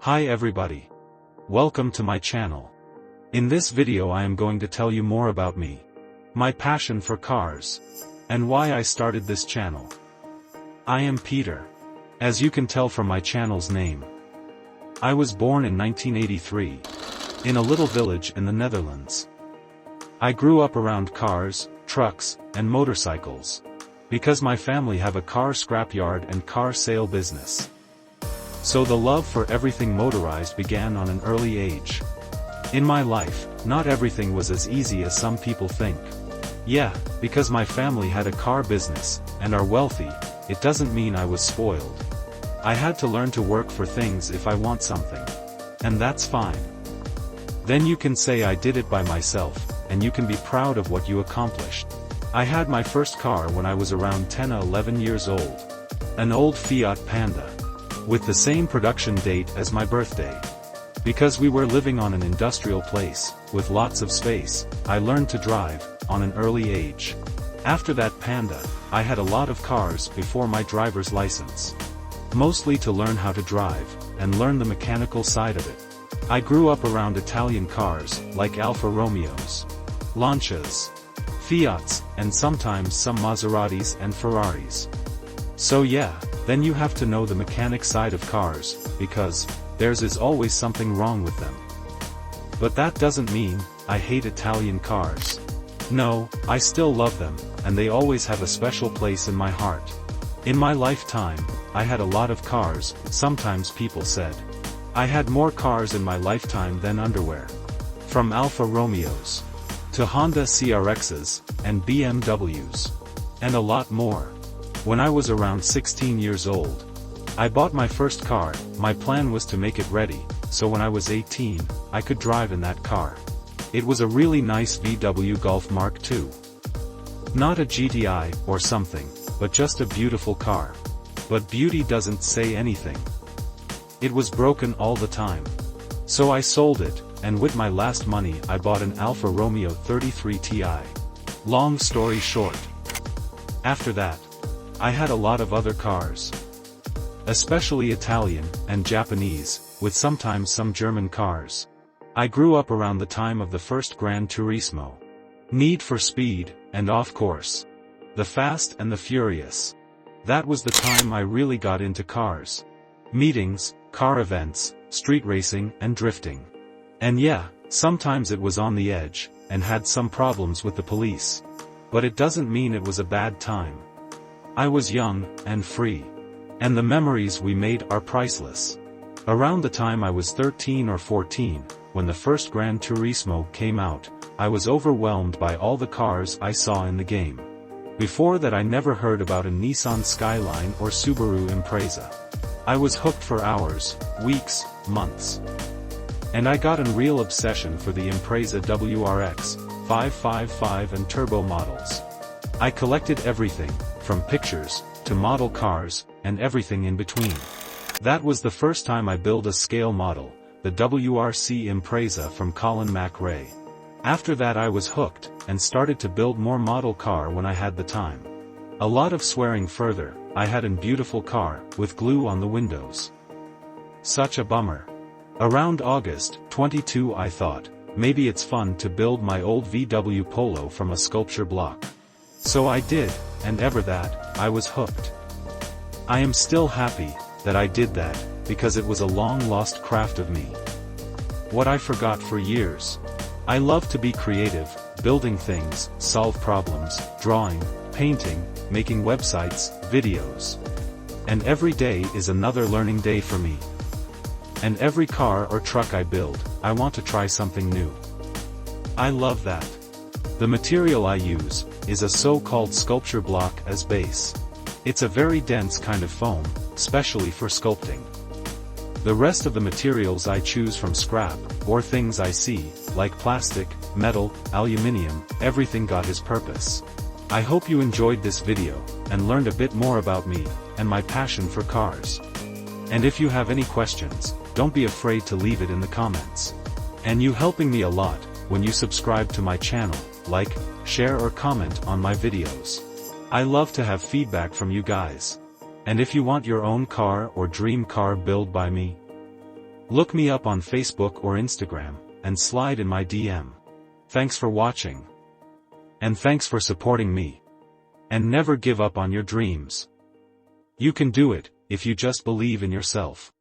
Hi everybody. Welcome to my channel. In this video I am going to tell you more about me, my passion for cars, and why I started this channel. I am Peter. As you can tell from my channel's name. I was born in 1983, in a little village in the Netherlands. I grew up around cars, trucks, and motorcycles, because my family have a car scrapyard and car sale business. So the love for everything motorized began on an early age. In my life, not everything was as easy as some people think. Yeah, because my family had a car business, and are wealthy, it doesn't mean I was spoiled. I had to learn to work for things if I want something. And that's fine. Then you can say I did it by myself, and you can be proud of what you accomplished. I had my first car when I was around 10 or 11 years old. An old Fiat Panda, with the same production date as my birthday. Because we were living on an industrial place, with lots of space, I learned to drive, on an early age. After that Panda, I had a lot of cars before my driver's license. Mostly to learn how to drive, and learn the mechanical side of it. I grew up around Italian cars, like Alfa Romeos, Lancias, Fiats, and sometimes some Maseratis and Ferraris. So yeah, then you have to know the mechanic side of cars, because there's is always something wrong with them. But that doesn't mean I hate Italian cars. No, I still love them, and they always have a special place in my heart. In my lifetime, I had a lot of cars. Sometimes people said I had more cars in my lifetime than underwear. From Alfa Romeos to Honda CRXs and BMWs, and a lot more. When I was around 16 years old, I bought my first car. My plan was to make it ready, so when I was 18, I could drive in that car. It was a really nice VW Golf Mark II. Not a GTI or something, but just a beautiful car. But beauty doesn't say anything. It was broken all the time. So I sold it, and with my last money I bought an Alfa Romeo 33 Ti. Long story short. After that, I had a lot of other cars. Especially Italian, and Japanese, with sometimes some German cars. I grew up around the time of the first Gran Turismo, Need for Speed, and of course, The Fast and the Furious. That was the time I really got into cars. Meetings, car events, street racing and drifting. And yeah, sometimes it was on the edge, and had some problems with the police. But it doesn't mean it was a bad time. I was young, and free. And the memories we made are priceless. Around the time I was 13 or 14, when the first Gran Turismo came out, I was overwhelmed by all the cars I saw in the game. Before that I never heard about a Nissan Skyline or Subaru Impreza. I was hooked for hours, weeks, months. And I got a real obsession for the Impreza WRX, 555 and turbo models. I collected everything, from pictures, to model cars, and everything in between. That was the first time I built a scale model, the WRC Impreza from Colin McRae. After that I was hooked, and started to build more model car when I had the time. A lot of swearing further, I had a beautiful car, with glue on the windows. Such a bummer. Around August 22 I thought, maybe it's fun to build my old VW Polo from a sculpture block. So I did, and ever that, I was hooked. I am still happy that I did that, because it was a long-lost craft of me. What I forgot for years. I love to be creative, building things, solve problems, drawing, painting, making websites, videos. And every day is another learning day for me. And every car or truck I build, I want to try something new. I love that. The material I use is a so-called sculpture block as base. It's a very dense kind of foam, specially for sculpting. The rest of the materials I choose from scrap, or things I see, like plastic, metal, aluminium, everything got his purpose. I hope you enjoyed this video, and learned a bit more about me, and my passion for cars. And if you have any questions, don't be afraid to leave it in the comments. And you helping me a lot, when you subscribe to my channel, like, share or comment on my videos. I love to have feedback from you guys. And if you want your own car or dream car built by me, Look me up on Facebook or Instagram, and slide in my DM. Thanks for watching. And thanks for supporting me. And never give up on your dreams. You can do it, if you just believe in yourself.